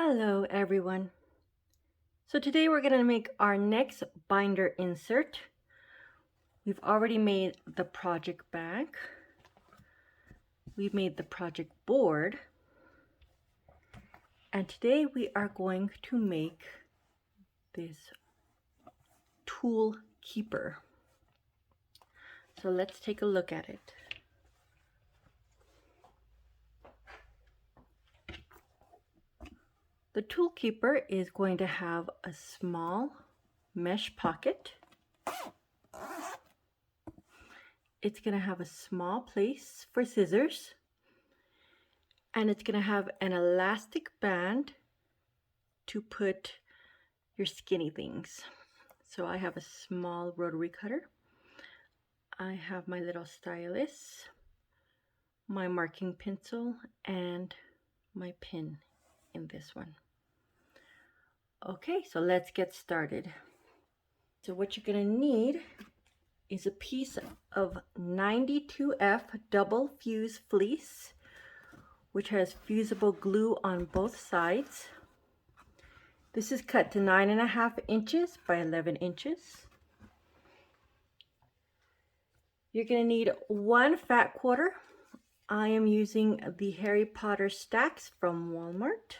Hello everyone. So today we're going to make our next binder insert. We've already made the project bag. We've made the project board. And today we are going to make this tool keeper. So let's take a look at it. The tool keeper is going to have a small mesh pocket. It's going to have a small place for scissors, and it's going to have an elastic band to put your skinny things. So I have a small rotary cutter. I have my little stylus, my marking pencil, and my pin in this one. Okay, so let's get started. So what you're going to need is a piece of 92F double fuse fleece, which has fusible glue on both sides. This is cut to 9.5 inches by 11 inches. You're going to need 1 fat quarter. I am using the Harry Potter stacks from Walmart.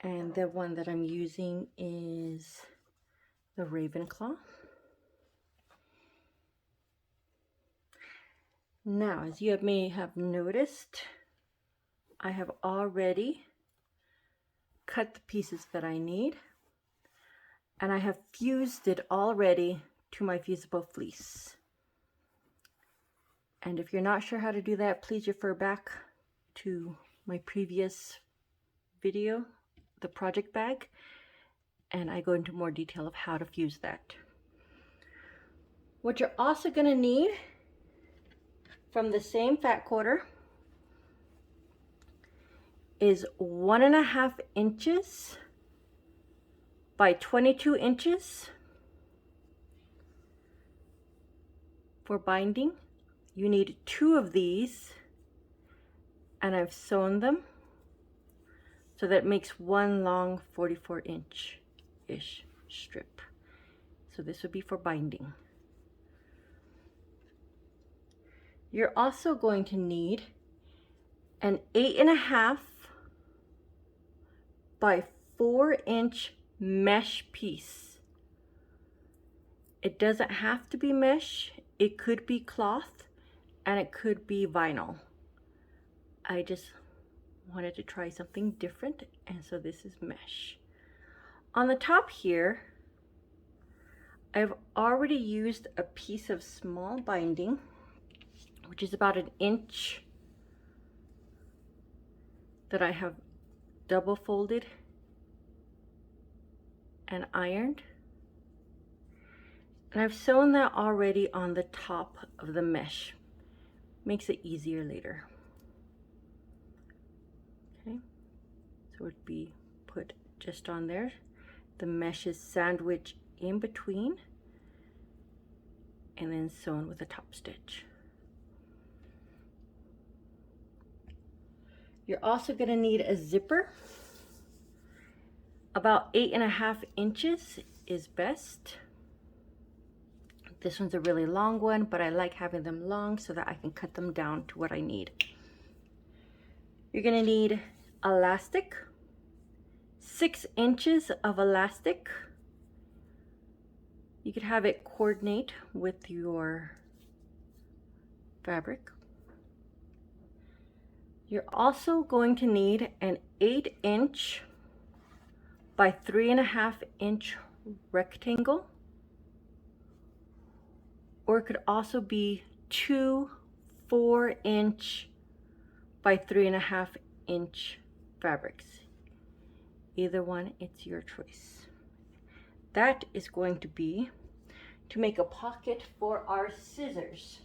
And the one that I'm using is the Ravenclaw. Now, as you may have noticed, I have already cut the pieces that I need, and I have fused it already to my fusible fleece. And if you're not sure how to do that, please refer back to my previous video, the project bag, and I go into more detail of how to fuse that. What you're also going to need from the same fat quarter is 1.5 inches by 22 inches for binding. You need 2 of these, and I've sewn them so that it makes one long 44-inch-ish strip. So this would be for binding. You're also going to need an 8.5 by 4-inch mesh piece. It doesn't have to be mesh. It could be cloth, and it could be vinyl. I just wanted to try something different, and so this is mesh. On the top here, I've already used a piece of small binding, which is about 1 inch, that I have double folded and ironed. And I've sewn that already on the top of the mesh. Makes it easier later. Okay, so it would be put just on there. The mesh is sandwiched in between and then sewn with a top stitch. You're also going to need a zipper. About 8.5 inches is best. This one's a really long one, but I like having them long so that I can cut them down to what I need. You're going to need elastic, 6 inches of elastic. You could have it coordinate with your fabric. You're also going to need an 8-inch by 3.5-inch rectangle, or it could also be 2 4-inch by 3.5-inch fabrics. Either one, it's your choice. That is going to be to make a pocket for our scissors.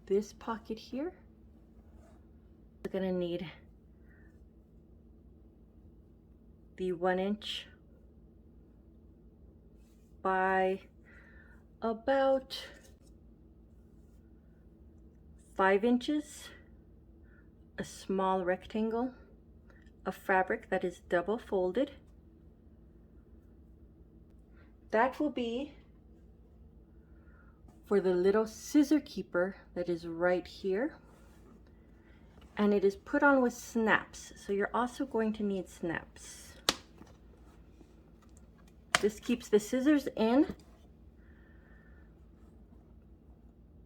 This pocket here, we're going to need the 1-inch by about 5 inches a small rectangle of fabric that is double folded. That will be for the little scissor keeper that is right here. And it is put on with snaps, so you're also going to need snaps. This keeps the scissors in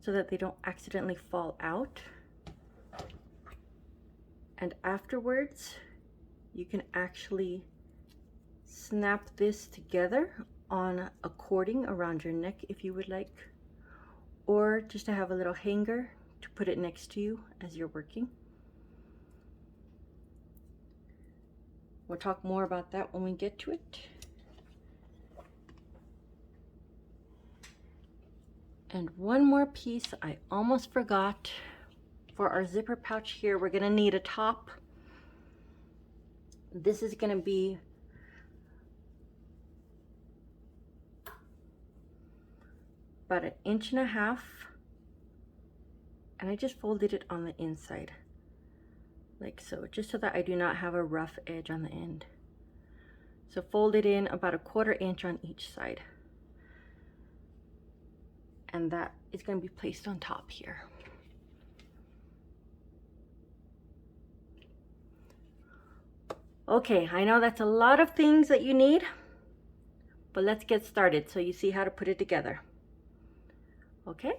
so that they don't accidentally fall out. And afterwards, you can actually snap this together on a cording around your neck if you would like, or just to have a little hanger to put it next to you as you're working. We'll talk more about that when we get to it. And one more piece I almost forgot. For our zipper pouch here, we're gonna need a top. This is gonna be about 1.5 inches, and I just folded it on the inside like so, just so that I do not have a rough edge on the end. So fold it in about 1/4 inch on each side, and that is going to be placed on top here. Okay, I know that's a lot of things that you need, but let's get started so you see how to put it together. Okay?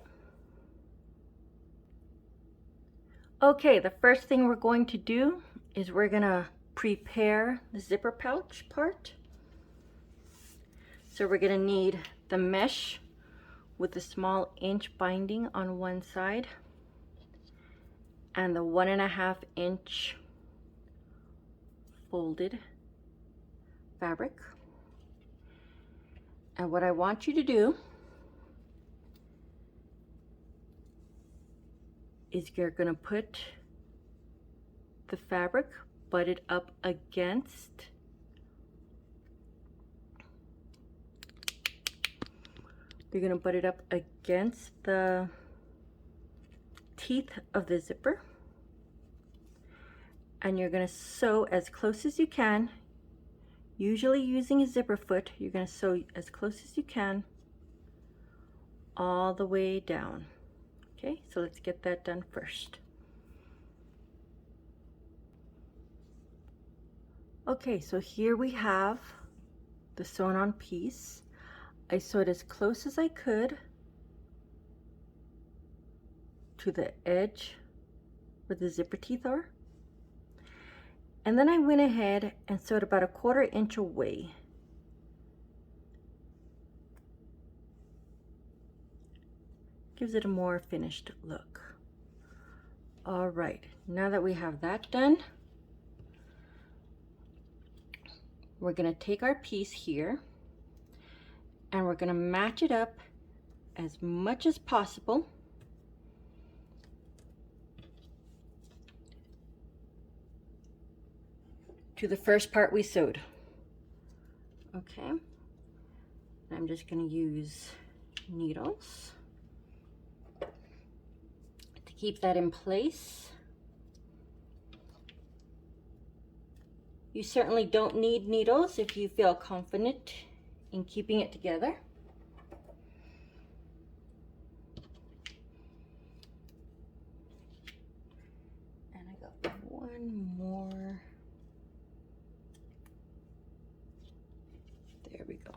Okay, the first thing we're going to do is we're gonna prepare the zipper pouch part. So we're gonna need the mesh with the small inch binding on one side and the 1.5 inch folded fabric. And what I want you to do is you're gonna put the fabric butted up against the teeth of the zipper, and you're gonna sew as close as you can. Usually using a zipper foot, you're gonna sew as close as you can all the way down. Okay, so let's get that done first. Okay, so here we have the sewn on piece. I sewed as close as I could to the edge where the zipper teeth are. And then I went ahead and sewed about 1/4 inch away. Gives it a more finished look. All right, now that we have that done, we're gonna take our piece here and we're gonna match it up as much as possible to the first part we sewed. Okay, I'm just gonna use needles to keep that in place. You certainly don't need needles if you feel confident in keeping it together. And I got one more. There we go.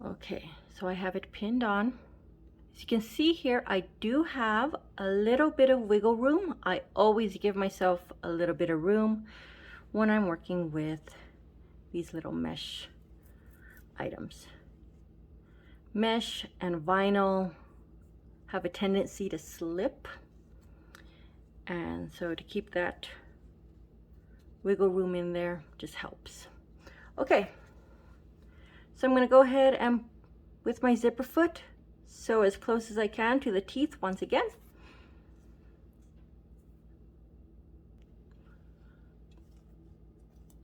Okay, so I have it pinned on. As you can see here, I do have a little bit of wiggle room. I always give myself a little bit of room when I'm working with these little mesh items. Mesh and vinyl have a tendency to slip, and so to keep that wiggle room in there just helps. Okay, so I'm going to go ahead and with my zipper foot sew as close as I can to the teeth once again.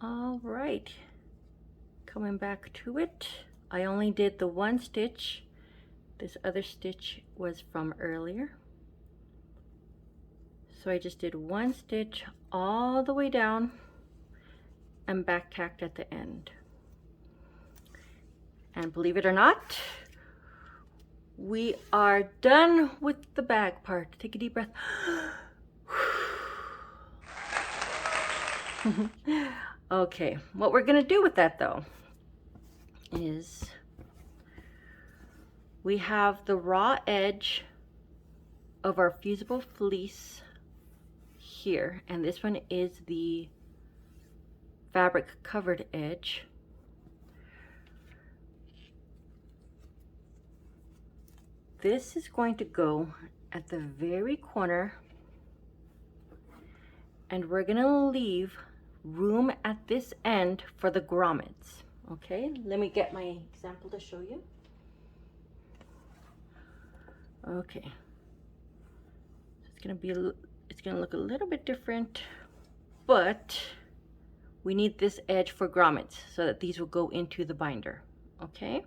All right, coming back to it, I only did the one stitch. This other stitch was from earlier. So I just did one stitch all the way down and back tacked at the end. And believe it or not, we are done with the bag part. Take a deep breath. Okay, what we're gonna do with that though is we have the raw edge of our fusible fleece here, and this one is the fabric covered edge. This is going to go at the very corner, and we're gonna leave room at this end for the grommets. Okay, let me get my example to show you. Okay, it's gonna look a little bit different, but we need this edge for grommets so that these will go into the binder. Okay,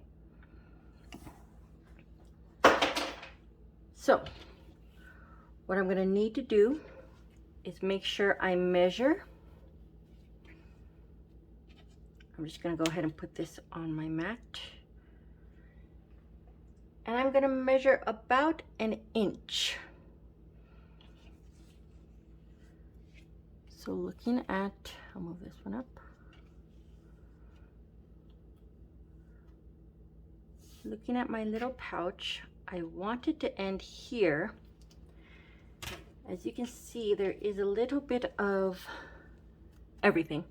so what I'm gonna need to do is make sure I measure. I'm just gonna go ahead and put this on my mat. And I'm gonna measure about an inch. So looking at, I'll move this one up. Looking at my little pouch, I want it to end here. As you can see, there is a little bit of everything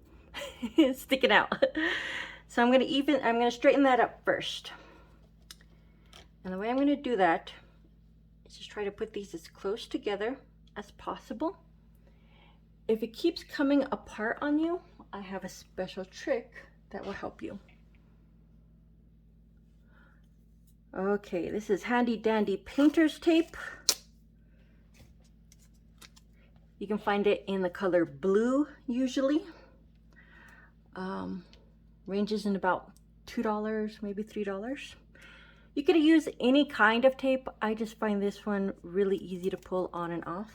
sticking out. So I'm gonna straighten that up first. And the way I'm gonna do that is just try to put these as close together as possible. If it keeps coming apart on you, I have a special trick that will help you. Okay, this is handy dandy painter's tape. You can find it in the color blue usually. Ranges in about $2, maybe $3. You could use any kind of tape. I just find this one really easy to pull on and off.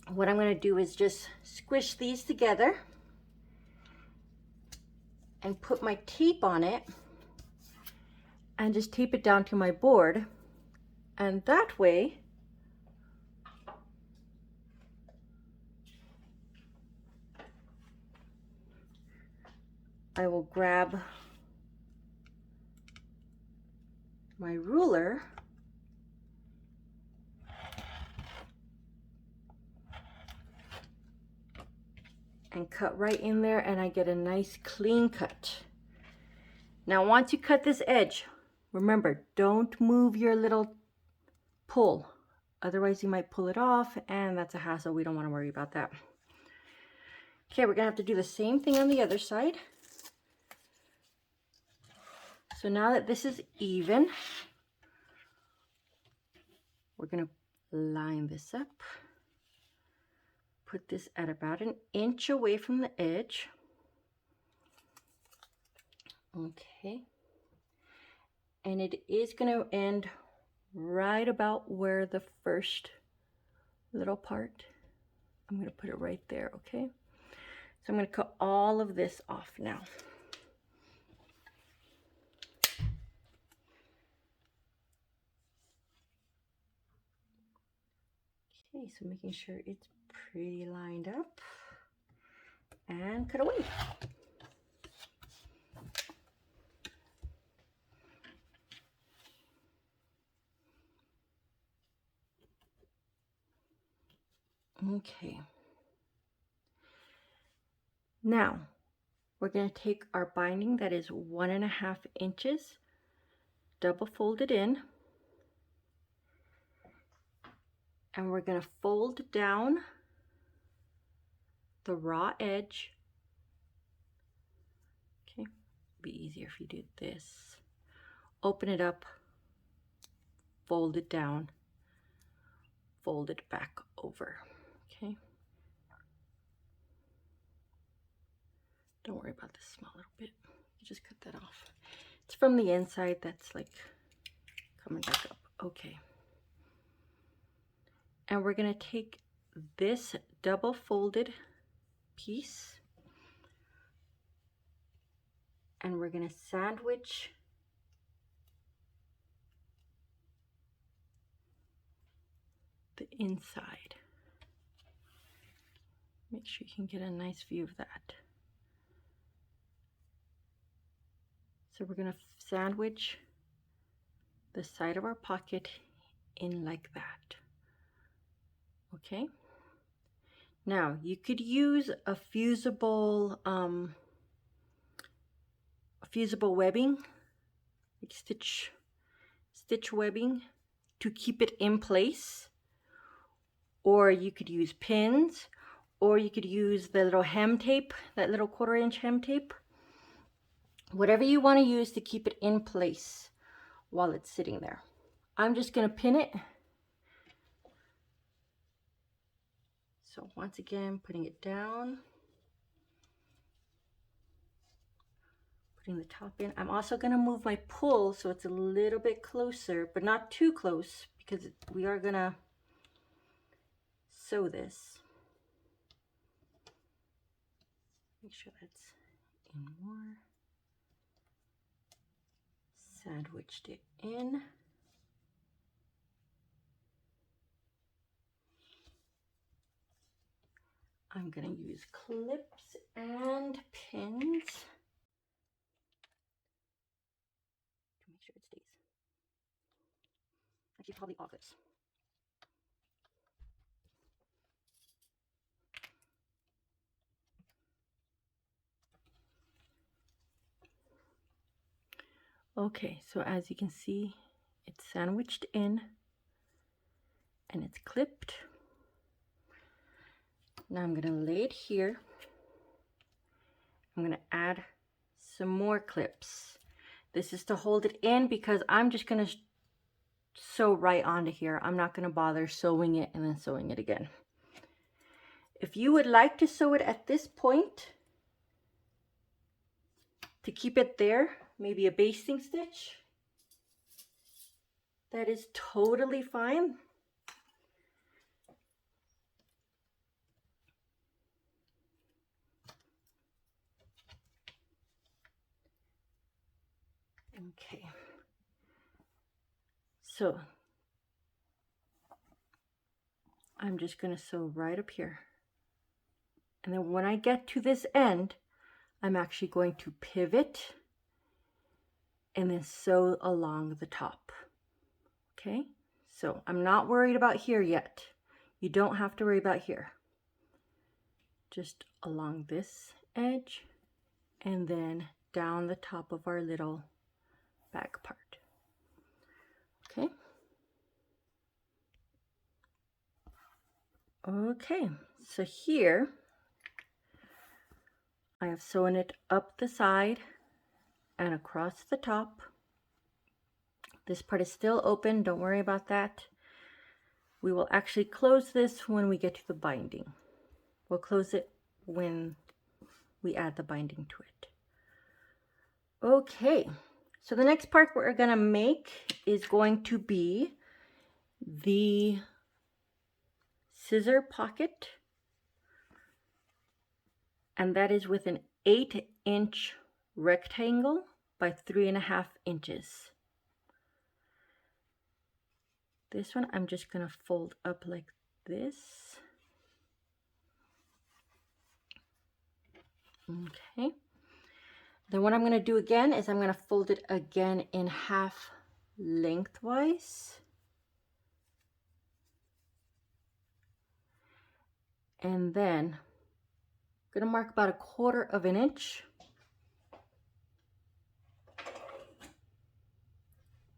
What I'm going to do is just squish these together and put my tape on it and just tape it down to my board, and that way I will grab my ruler and cut right in there, and I get a nice clean cut. Now once you cut this edge, remember, don't move your little pull, otherwise you might pull it off and that's a hassle. We don't want to worry about that. Okay, we're gonna have to do the same thing on the other side. So now that this is even, we're gonna line this up, put this at about an inch away from the edge. Okay, and it is gonna end right about where the first little part, I'm gonna put it right there, okay? So I'm gonna cut all of this off now. Okay, so making sure it's pretty lined up and cut away. Okay. Now we're going to take our binding that is 1.5 inches, double fold it in, and we're going to fold down the raw edge. Okay, it'd be easier if you did this. Open it up, fold it down, fold it back over. Okay. Don't worry about this small little bit. You just cut that off. It's from the inside that's like coming back up. Okay. And we're going to take this double folded piece and we're going to sandwich the inside. Make sure you can get a nice view of that. So we're going to sandwich the side of our pocket in like that. Okay. Now you could use a fusible webbing, like stitch webbing, to keep it in place, or you could use pins, or you could use the little hem tape, that little 1/4 inch hem tape. Whatever you want to use to keep it in place while it's sitting there. I'm just going to pin it. So once again, putting it down, putting the top in. I'm also going to move my pull so it's a little bit closer, but not too close, because we are going to sew this. Make sure that's in more. Sandwiched it in. I'm going to use clips and pins to make sure it stays. Actually, probably all clips. Okay, so as you can see, it's sandwiched in and it's clipped. Now I'm going to lay it here. I'm going to add some more clips. This is to hold it in because I'm just going to sew right onto here. I'm not going to bother sewing it and then sewing it again. If you would like to sew it at this point to keep it there, maybe a basting stitch, that is totally fine. Okay, so I'm just going to sew right up here. And then when I get to this end, I'm actually going to pivot and then sew along the top. Okay, so I'm not worried about here yet. You don't have to worry about here. Just along this edge and then down the top of our little back part. Okay. Okay, so here I have sewn it up the side and across the top. This part is still open, don't worry about that. We will actually close this when we get to the binding. We'll close it when we add the binding to it. Okay, so the next part we're gonna make is going to be the scissor pocket, and that is with an 8-inch rectangle by 3.5 inches. This one I'm just gonna fold up like this. Okay. Then what I'm gonna do again is I'm gonna fold it again in half lengthwise. And then I'm gonna mark about 1/4 inch.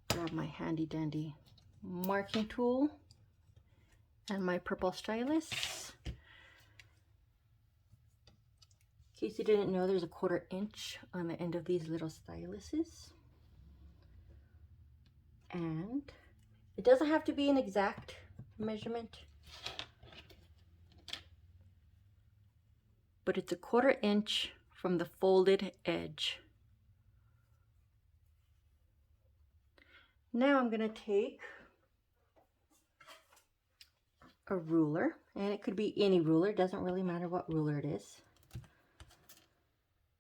Grab my handy dandy marking tool and my purple stylus. In case you didn't know, there's a 1/4 inch on the end of these little styluses. And it doesn't have to be an exact measurement, but it's a 1/4 inch from the folded edge. Now I'm going to take a ruler, and it could be any ruler, it doesn't really matter what ruler it is.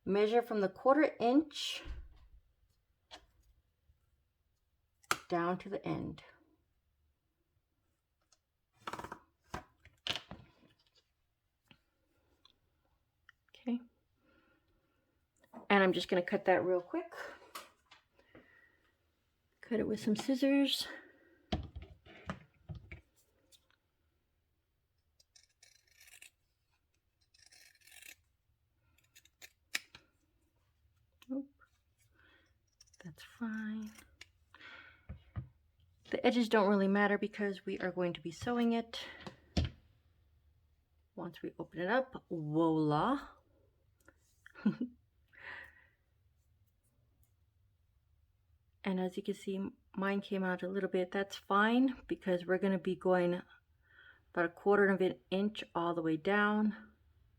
Measure from the 1/4 inch down to the end. Okay. And I'm just going to cut that real quick. Cut it with some scissors. Oop. That's fine. The edges don't really matter because we are going to be sewing it. Once we open it up, voila. And as you can see, mine came out a little bit. That's fine because we're going to be going about 1/4 of an inch all the way down,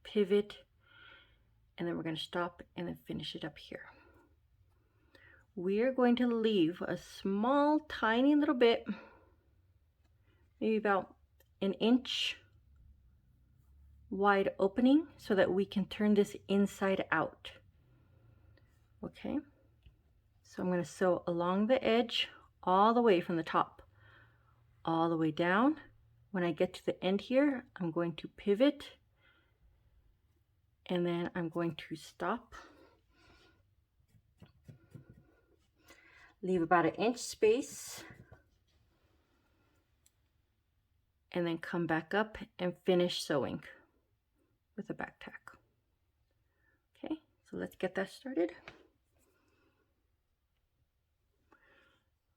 pivot, and then we're going to stop and then finish it up here. We're going to leave a small, tiny little bit, maybe about 1 inch wide opening so that we can turn this inside out. Okay. So I'm going to sew along the edge all the way from the top all the way down. When I get to the end here, I'm going to pivot and then I'm going to stop. Leave about 1 inch space and then come back up and finish sewing with a back tack. Okay, so let's get that started.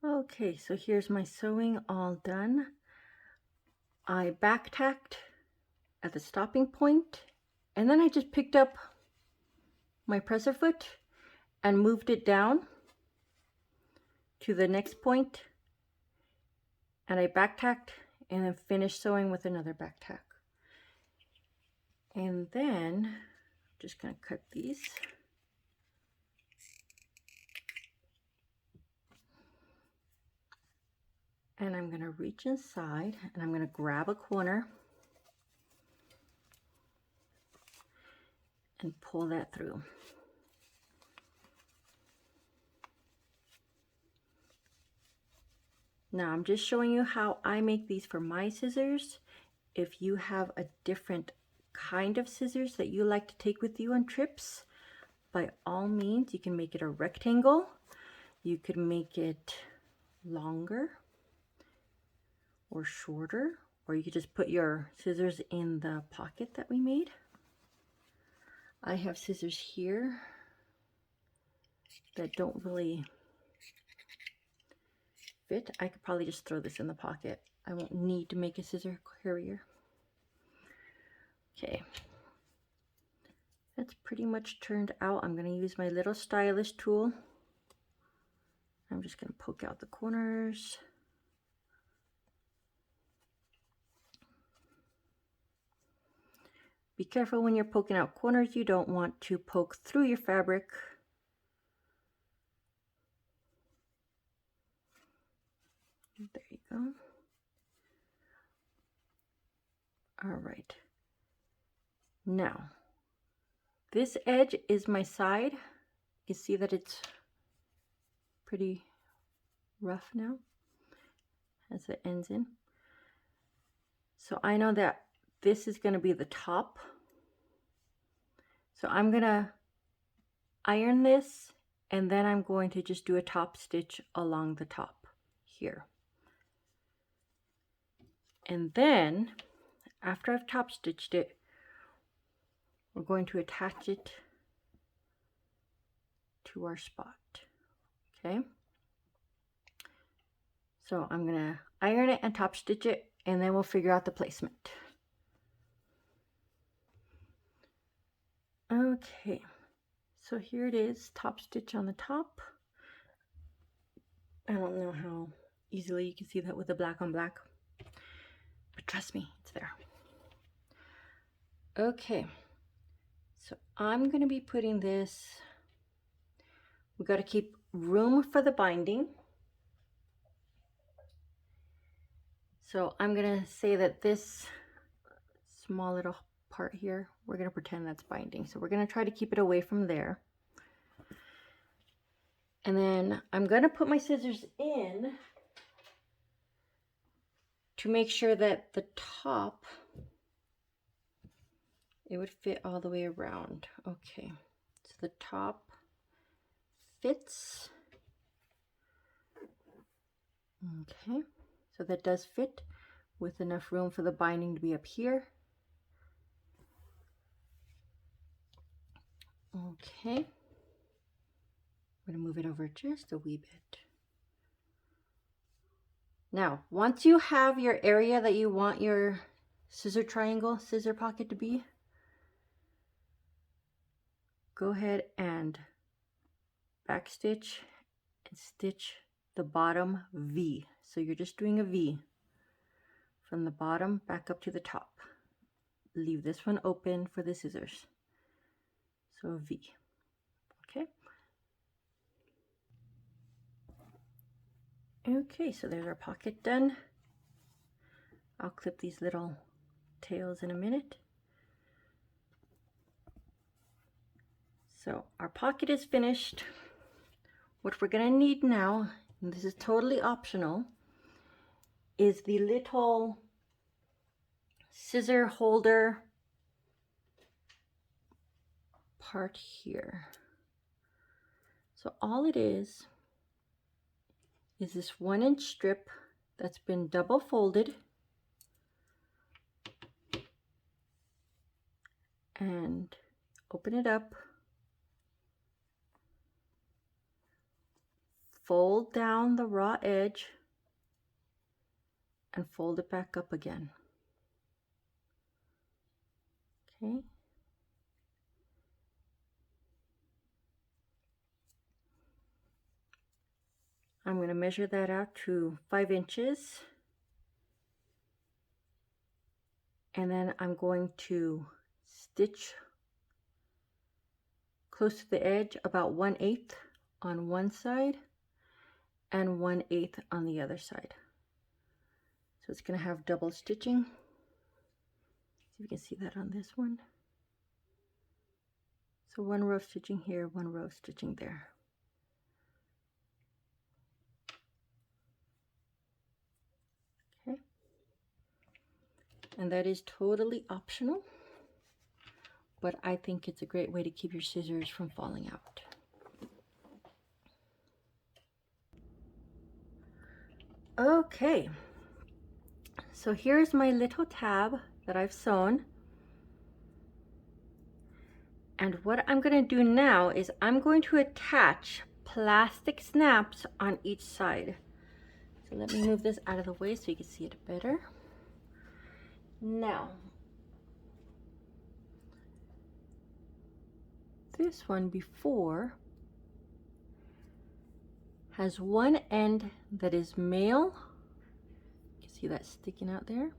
Okay, so here's my sewing all done. I back tacked at the stopping point, and then I just picked up my presser foot and moved it down to the next point, and I back tacked and then finished sewing with another back tack. And then I'm just going to cut these. And I'm going to reach inside and I'm going to grab a corner and pull that through. Now I'm just showing you how I make these for my scissors. If you have a different kind of scissors that you like to take with you on trips, by all means, you can make it a rectangle. You could make it longer or shorter, or you could just put your scissors in the pocket that we made. I have scissors here that don't really fit. I could probably just throw this in the pocket. I won't need to make a scissor carrier. Okay, that's pretty much turned out. I'm going to use my little stylus tool. I'm just going to poke out the corners. Be careful when you're poking out corners. You don't want to poke through your fabric. There you go. All right. Now, this edge is my side. You see that it's pretty rough now as it ends in. So I know that this is going to be the top. So I'm going to iron this and then I'm going to just do a top stitch along the top here. And then after I've top stitched it, we're going to attach it to our spot. Okay. So I'm going to iron it and top stitch it, and then we'll figure out the placement. Okay, so here it is, top stitch on the top. I don't know how easily you can see that with the black on black, but trust me, it's there. Okay, so I'm going to be putting this, we got to keep room for the binding. So I'm gonna say that this small little part here, we're gonna pretend that's binding. So we're gonna try to keep it away from there. And then I'm gonna put my scissors in to make sure that the top, it would fit all the way around. Okay, so the top fits. Okay, so that does fit with enough room for the binding to be up here. Okay, I'm gonna move it over just a wee bit. Now, once you have your area that you want your scissor pocket to be, go ahead and backstitch and stitch the bottom V. So you're just doing a V from the bottom back up to the top. Leave this one open for the scissors. So a V. Okay. Okay, so there's our pocket done. I'll clip these little tails in a minute. So our pocket is finished. What we're gonna need now, and this is totally optional, is the little scissor holder part here. So all it is this 1-inch strip that's been double folded, and open it up, fold down the raw edge, and fold it back up again. Okay. I'm going to measure that out to 5 inches. And then I'm going to stitch close to the edge about 1/8 on one side and 1/8 on the other side. So it's going to have double stitching. See if you can see that on this one. So 1 row of stitching here, 1 row of stitching there. Okay. And that is totally optional, but I think it's a great way to keep your scissors from falling out. Okay, so here's my little tab that I've sewn. And what I'm going to do now is I'm going to attach plastic snaps on each side. So let me move this out of the way so you can see it better. Now, this one before has one end that is male, you can see that sticking out there,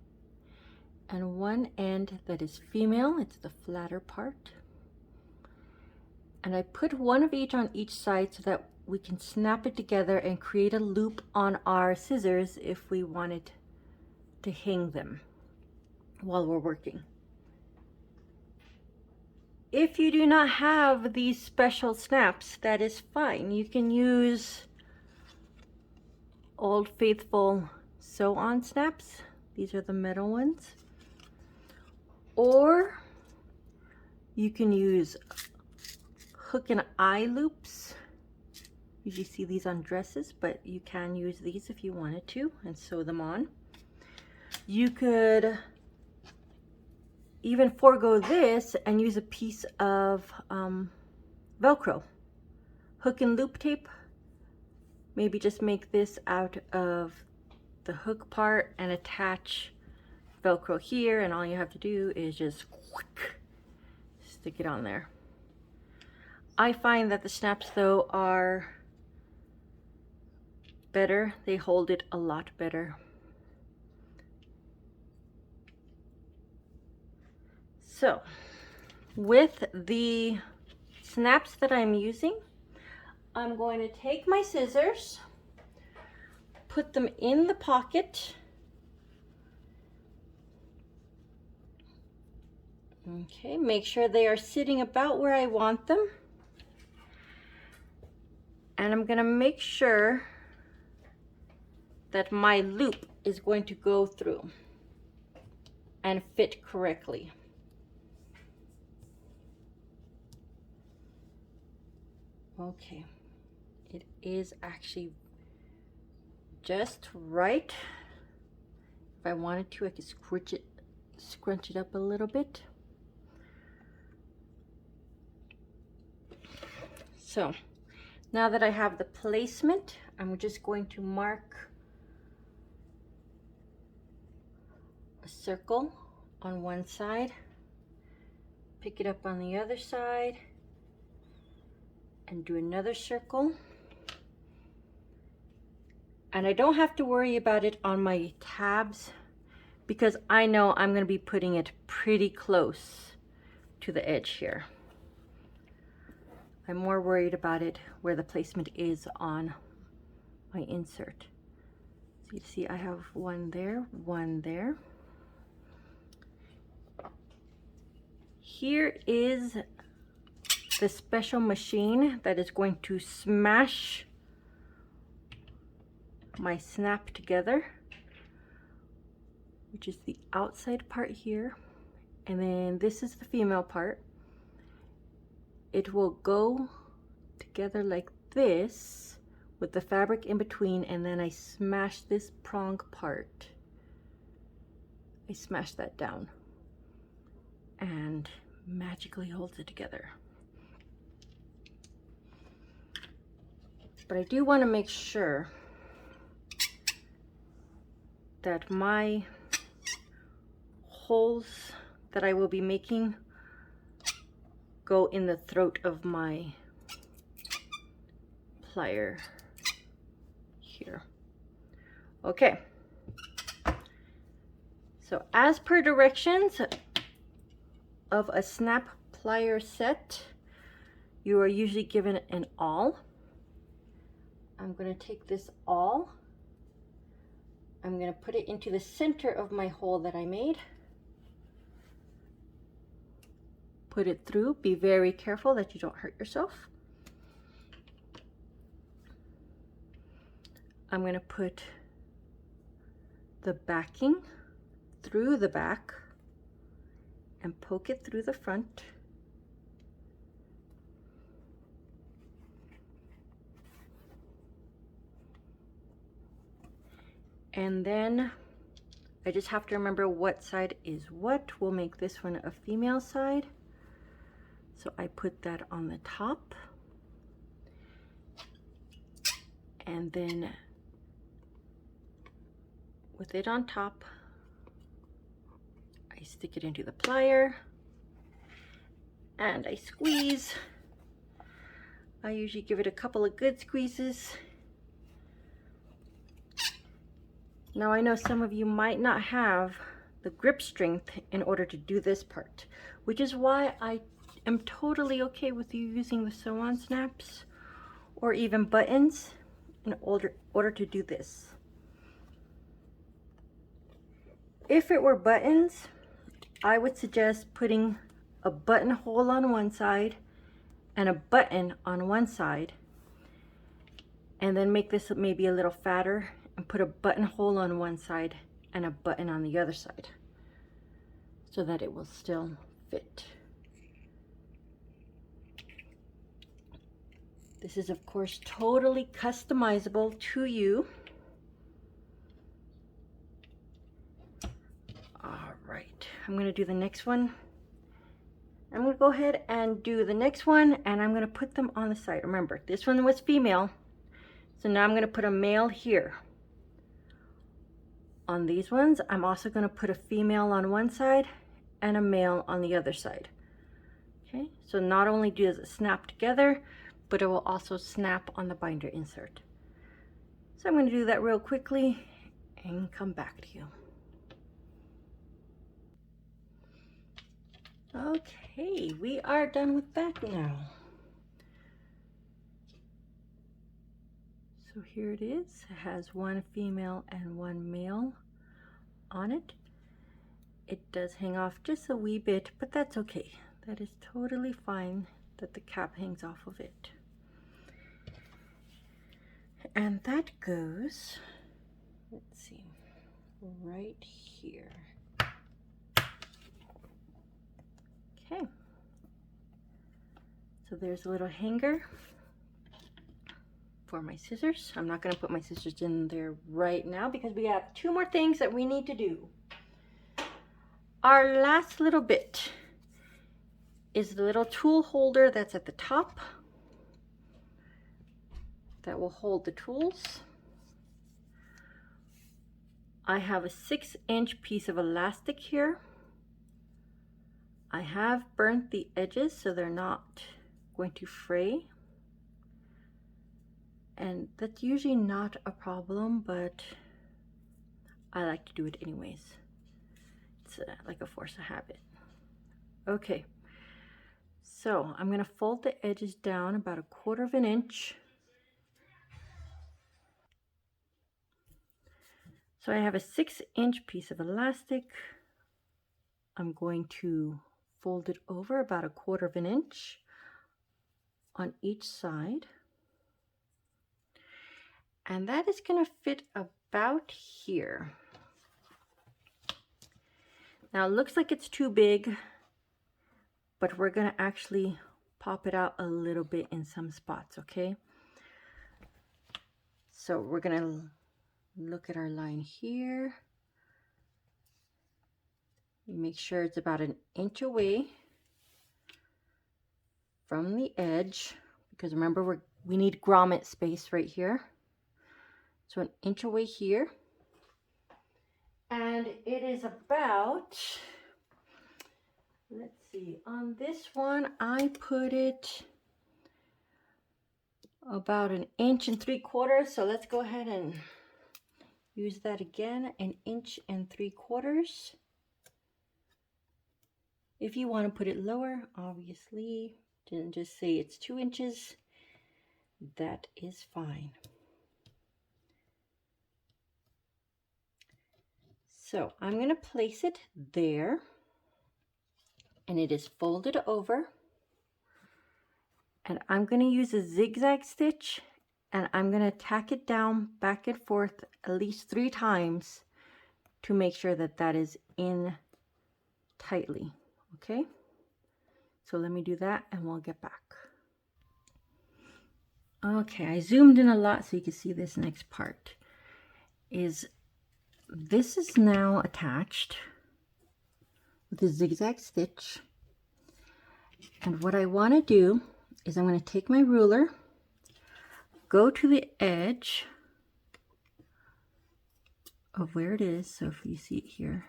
and one end that is female, it's the flatter part. And I put one of each on each side so that we can snap it together and create a loop on our scissors if we wanted to hang them while we're working. If you do not have these special snaps, that is fine. You can use Old Faithful sew-on snaps. These are the metal ones. Or you can use hook and eye loops. Usually see these on dresses, but you can use these if you wanted to and sew them on. You could even forego this and use a piece of Velcro. Hook and loop tape. Maybe just make this out of the hook part and attach Velcro here, and all you have to do is just stick it on there. I find that the snaps though are better. They hold it a lot better. So with the snaps that I'm using, I'm going to take my scissors, put them in the pocket, Okay, make sure they are sitting about where I want them. And I'm gonna make sure that my loop is going to go through and fit correctly. Okay, it is actually just right. If I wanted to, I could scrunch it up a little bit. So now that I have the placement, I'm just going to mark a circle on one side, pick it up on the other side, and do another circle. And I don't have to worry about it on my tabs because I know I'm going to be putting it pretty close to the edge here. I'm more worried about it where the placement is on my insert. So you see I have one there, one there. Here is the special machine that is going to smash my snap together, which is the outside part here, and then this is the female part. It will go together like this with the fabric in between, and then I smash this prong part. I smash that down and magically holds it together. But I do want to make sure that my holes that I will be making go in the throat of my plier here. Okay, so as per directions of a snap plier set, you are usually given an awl. I'm going to take this awl, I'm going to put it into the center of my hole that I made. Put it through. Be very careful that you don't hurt yourself. I'm going to put the backing through the back and poke it through the front. And then I just have to remember what side is what. We'll make this one a female side. So I put that on the top, and then with it on top, I stick it into the plier and I squeeze. I usually give it a couple of good squeezes. Now I know some of you might not have the grip strength in order to do this part, which is why I am totally okay with you using the sew-on snaps or even buttons in order to do this. If it were buttons, I would suggest putting a buttonhole on one side and a button on one side, and then make this maybe a little fatter and put a buttonhole on one side and a button on the other side so that it will still fit. This is of course totally customizable to you. All right, I'm going to do the next one. I'm going to go ahead and do the next one, and I'm going to put them on the side. Remember, this one was female, so now I'm going to put a male here. On these ones, I'm also going to put a female on one side and a male on the other side. Okay, so not only does it snap together, but it will also snap on the binder insert. So I'm going to do that real quickly and come back to you. Okay, we are done with that now. So here it is. It has one female and one male on it. it does hang off just a wee bit, but that's okay. That is totally fine that the cap hangs off of it. And that goes, let's see, right here. Okay. So there's a little hanger for my scissors. I'm not going to put my scissors in there right now because we have 2 more things that we need to do. Our last little bit is the little tool holder that's at the top that will hold the tools. I have a 6-inch piece of elastic here. I have burnt the edges so they're not going to fray. And that's usually not a problem, but I like to do it anyways. It's like a force of habit. Okay, so I'm going to fold the edges down about 1/4 inch. So I have a 6-inch piece of elastic. I'm going to fold it over about 1/4 inch on each side. And that is going to fit about here. Now it looks like it's too big, but we're going to actually pop it out a little bit in some spots, okay? So we're going to look at our line here. Make sure it's about 1 inch away from the edge, because remember we need grommet space right here. So 1 inch away here. And it is about, let's see, on this one I put it about 1 3/4 inches. So let's go ahead and use that again, 1 3/4 inches. If you want to put it lower, obviously, didn't just say it's 2 inches, that is fine. So I'm going to place it there, and it is folded over, and I'm going to use a zigzag stitch, and I'm going to tack it down back and forth at least 3 times to make sure that that is in tightly. Okay, so let me do that and we'll get back. Okay, I zoomed in a lot so you can see this next part. This is now attached with a zigzag stitch, and what I want to do is I'm going to take my ruler, go to the edge of where it is. So if you see it here,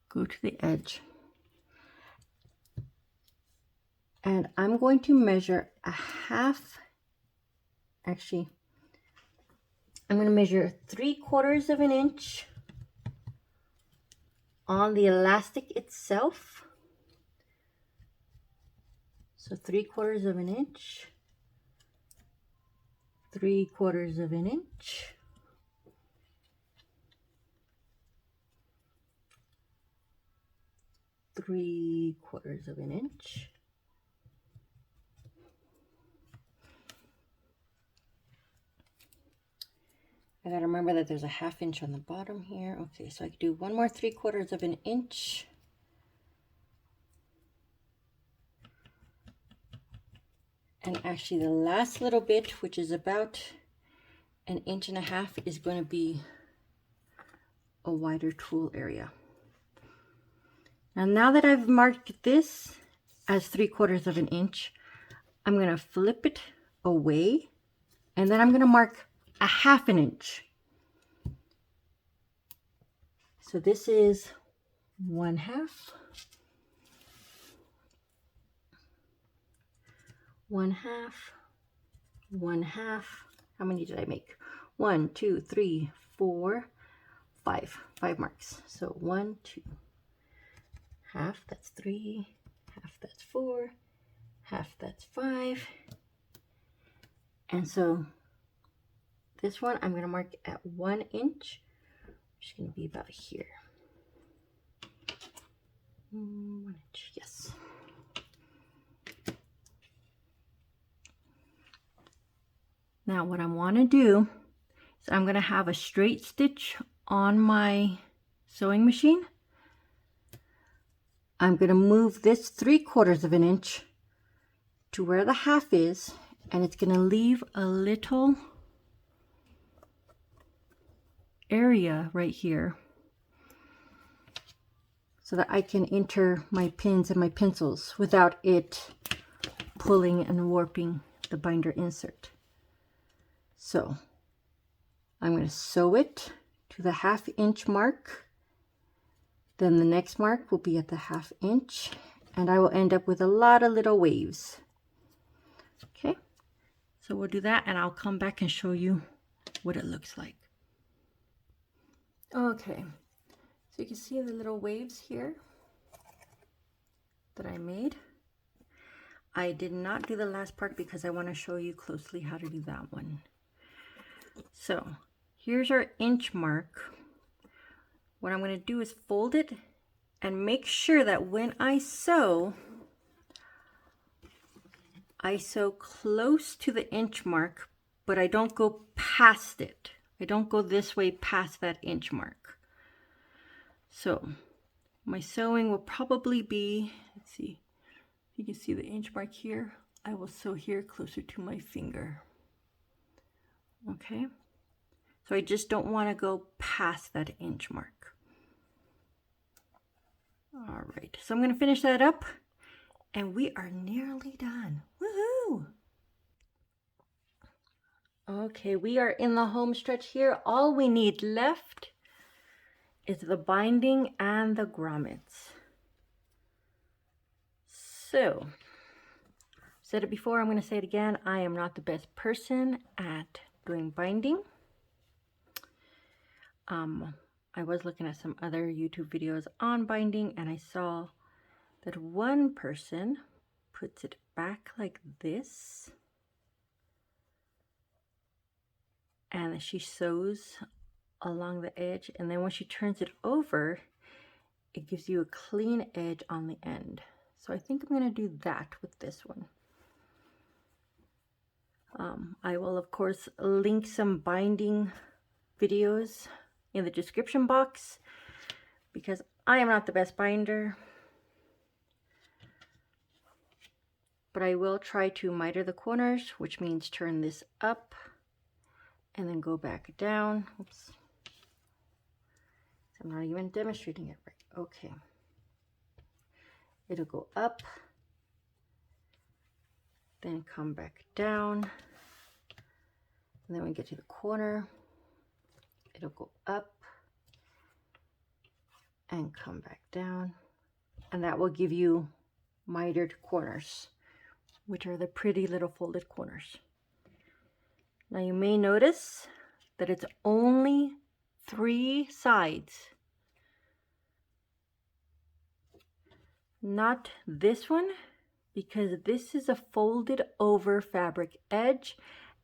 go to the edge, and I'm going to measure I'm going to measure 3/4 inch on the elastic itself. So 3/4 inch, 3/4 inch, three-quarters of an inch, I gotta remember that there's a 1/2 inch on the bottom here. Okay, so I could do one more 3/4 inch. And actually the last little bit, which is about 1.5 inches, is going to be a wider tool area. Now that I've marked this as 3/4 inch, I'm going to flip it away, and then I'm going to mark a 1/2 inch. So this is 1/2, 1/2, 1/2. How many did I make? 1, 2, 3, 4, 5. 5 marks. So 1, 2, 1/2, that's 3, 1/2, that's 4, 1/2, that's 5. And so this one I'm going to mark at 1 inch, which is going to be about here. 1 inch, yes. Now what I want to do is I'm going to have a straight stitch on my sewing machine. I'm going to move this 3/4 of an inch to where the half is, and it's going to leave a little area right here so that I can enter my pins and my pencils without it pulling and warping the binder insert. So I'm going to sew it to the 1/2 inch mark. Then the next mark will be at the 1/2 inch, and I will end up with a lot of little waves. Okay, so we'll do that, and I'll come back and show you what it looks like. Okay, so you can see the little waves here that I made. I did not do the last part because I want to show you closely how to do that one. So here's our inch mark. What I'm going to do is fold it and make sure that when I sew close to the inch mark, but I don't go past it. I don't go this way past that inch mark. So my sewing will probably be, let's see, you can see the inch mark here. I will sew here closer to my finger. Okay, so I just don't want to go past that inch mark. All right, so I'm going to finish that up, and we are nearly done. Woohoo! Okay, we are in the home stretch here. All we need left is the binding and the grommets. So, said it before, I'm going to say it again. I am not the best person at doing binding. I was looking at some other YouTube videos on binding, and I saw that one person puts it back like this, and she sews along the edge, and then when she turns it over, it gives you a clean edge on the end. So I think I'm going to do that with this one. I will of course link some binding videos in the description box because I am not the best binder, but I will try to miter the corners, which means turn this up and then go back down. Oops, I'm not even demonstrating it right. Okay, it'll go up, then come back down, and then when we get to the corner, it'll go up and come back down, and that will give you mitered corners, which are the pretty little folded corners. Now you may notice that it's only 3 sides, not this one, because this is a folded over fabric edge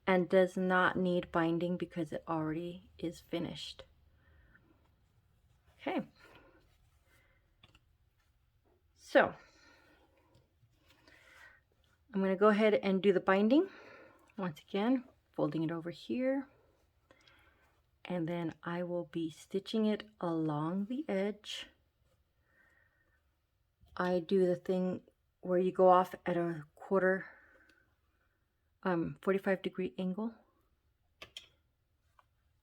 and does not need binding because it already is finished. Okay, so I'm going to go ahead and do the binding once again, folding it over here, and then I will be stitching it along the edge. I do the thing where you go off at a 45-degree angle,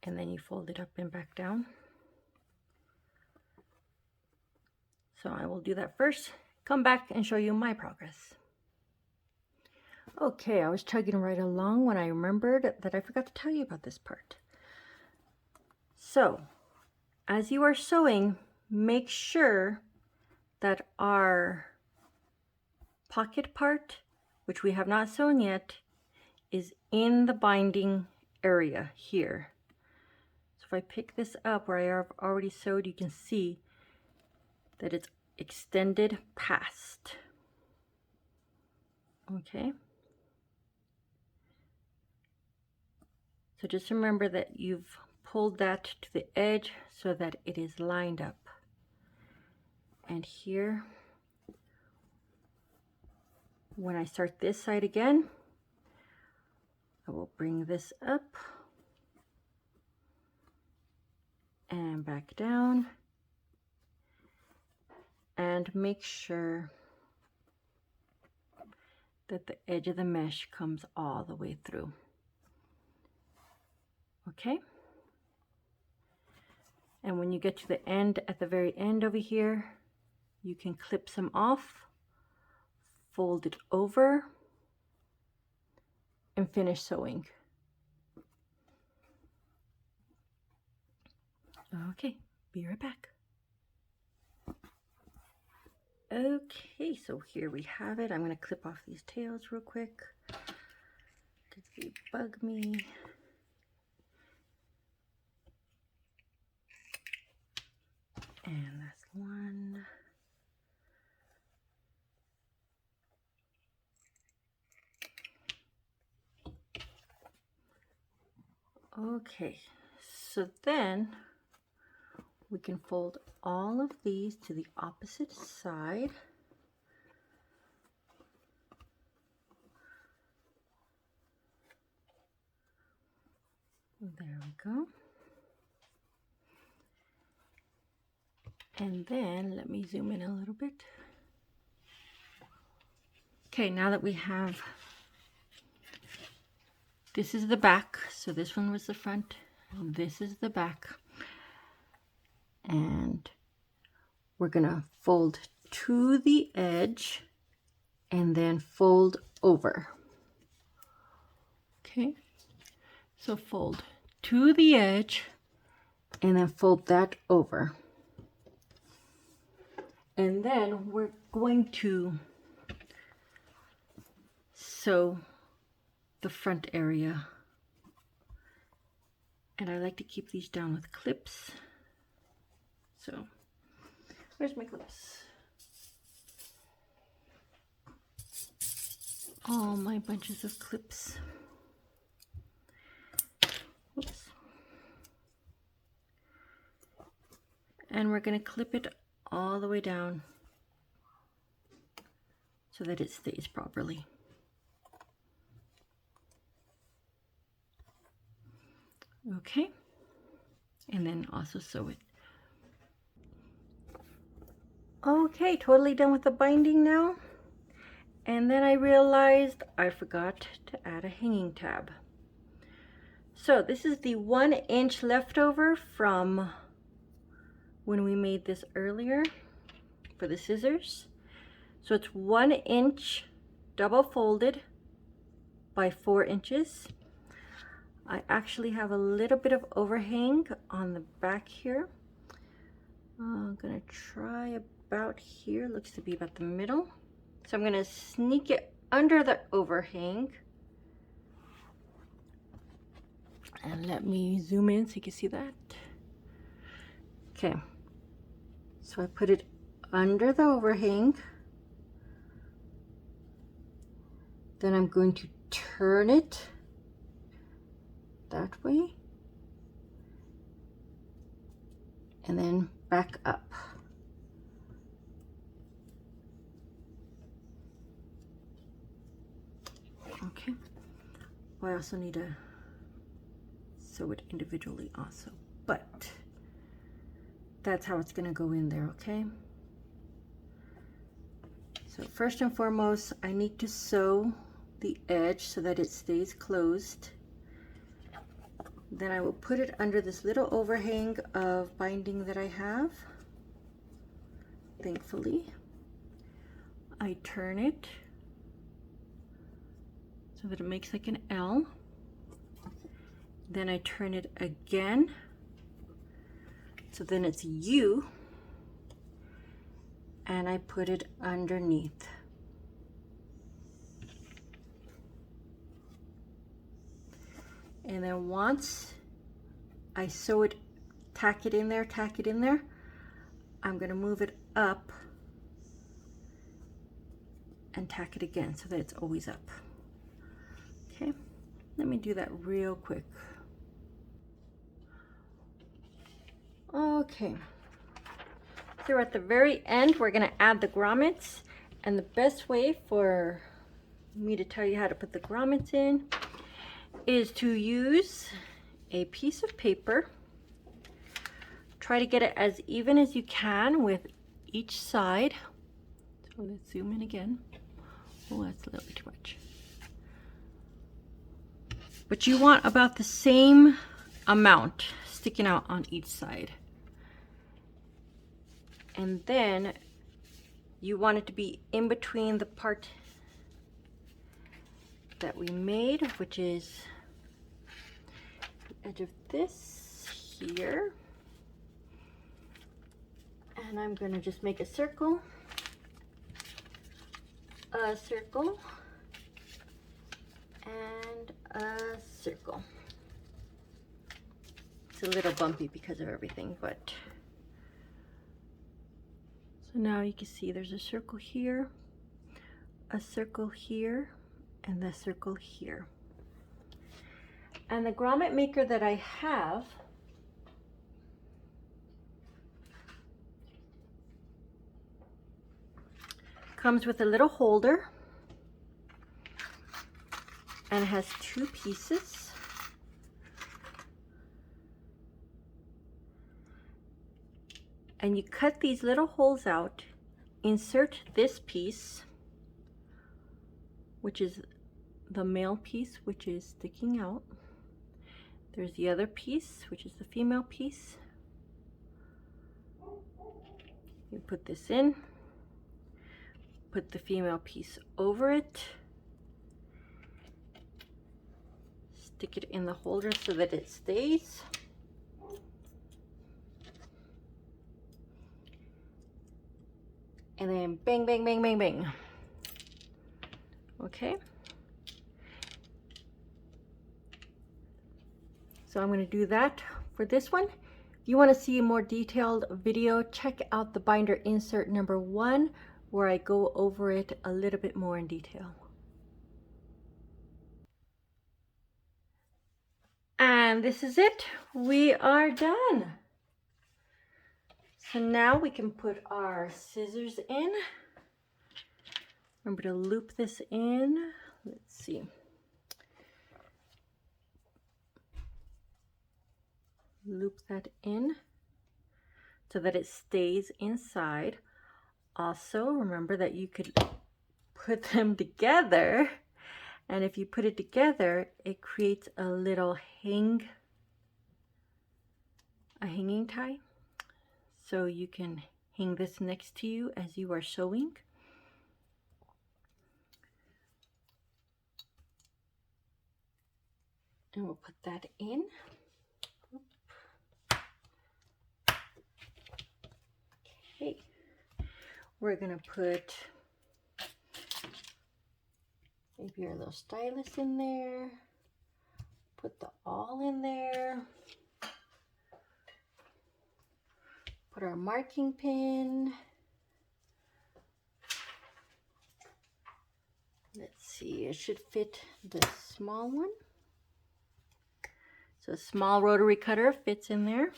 and then you fold it up and back down. So I will do that first, come back and show you my progress. Okay, I was chugging right along when I remembered that I forgot to tell you about this part. So as you are sewing, make sure that our pocket part, which we have not sewn yet, is in the binding area here. So if I pick this up where I have already sewed, you can see that it's extended past. Okay, so just remember that you've pulled that to the edge so that it is lined up. And here When I start this side again, I will bring this up and back down and make sure that the edge of the mesh comes all the way through. Okay? And when you get to the end, at the very end over here, you can clip some off, fold it over, and finish sewing. Okay, be right back. Okay, so here we have it. I'm going to clip off these tails real quick because they bug me. And that's one. Okay, so then we can fold all of these to the opposite side. There we go. And then let me zoom in a little bit. Okay, now that we have, this is the back, so this one was the front, and this is the back. And we're gonna fold to the edge and then fold over. Okay, so fold to the edge and then fold that over. And then we're going to sew the front area. And I like to keep these down with clips. So, where's my clips? All my bunches of clips. Oops. And we're going to clip it all the way down so that it stays properly. Okay, and then also sew it. Okay, totally done with the binding now. And then I realized I forgot to add a hanging tab. So this is the 1 inch leftover from when we made this earlier for the scissors. So it's 1 inch double folded by 4 inches. I actually have a little bit of overhang on the back here. I'm gonna try about here, looks to be about the middle. So I'm gonna sneak it under the overhang. And let me zoom in so you can see that. Okay, so I put it under the overhang. Then I'm going to turn it that way. And then back up. Okay. I also need to sew it individually also, but that's how it's going to go in there, okay? So first and foremost, I need to sew the edge so that it stays closed. Then I will put it under this little overhang of binding that I have. Thankfully, I turn it so that it makes like an L. Then I turn it again, so then it's U, and I put it underneath. And then once I sew it, tack it in there, I'm going to move it up and tack it again so that it's always up. Okay, let me do that real quick. Okay, so we're at the very end. We're going to add the grommets, and the best way for me to tell you how to put the grommets in is to use a piece of paper. Try to get it as even as you can with each side. So let's zoom in again. Oh, that's a little bit too much. But you want about the same amount sticking out on each side. And then you want it to be in between the part that we made, which is the edge of this here. And I'm gonna just make a circle, and a circle. It's a little bumpy because of everything, but so now you can see there's a circle here, and the circle here. And the grommet maker that I have comes with a little holder and it has two pieces. And you cut these little holes out, insert this piece, which is the male piece, which is sticking out. There's the other piece, which is the female piece. You put this in, put the female piece over it, stick it in the holder so that it stays. And then bang, bang, bang, bang, bang. Okay. So I'm going to do that for this one. If you want to see a more detailed video, check out the binder insert number 1, where I go over it a little bit more in detail. And this is it. We are done. So now we can put our scissors in. Remember to loop this in. Let's see. Loop that in so that it stays inside. Also, remember that you could put them together, and if you put it together, it creates a little hanging tie. So you can hang this next to you as you are sewing. And we'll put that in. Okay. We're gonna put maybe our little stylus in there. Put the awl in there. Put our marking pin. Let's see, it should fit the small one. So a small rotary cutter fits in there.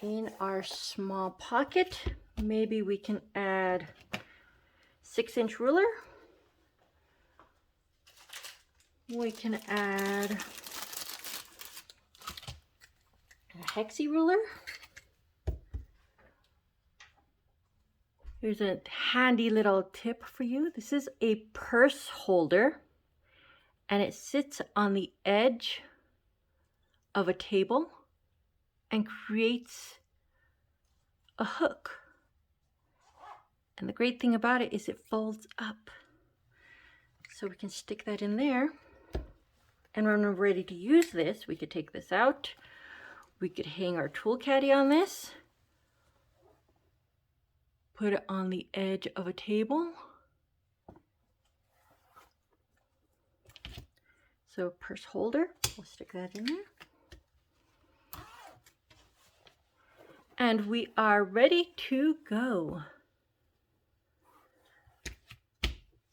In our small pocket, maybe we can add 6-inch ruler. We can add a hexie ruler. Here's a handy little tip for you. This is a purse holder, and it sits on the edge of a table and creates a hook. And the great thing about it is it folds up. So we can stick that in there. And when we're ready to use this, we could take this out. We could hang our tool caddy on this. Put it on the edge of a table. So purse holder, we'll stick that in there. And we are ready to go.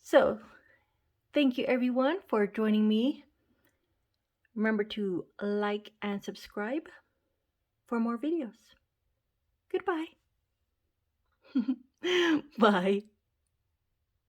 So thank you everyone for joining me. Remember to like and subscribe for more videos. Goodbye. Bye.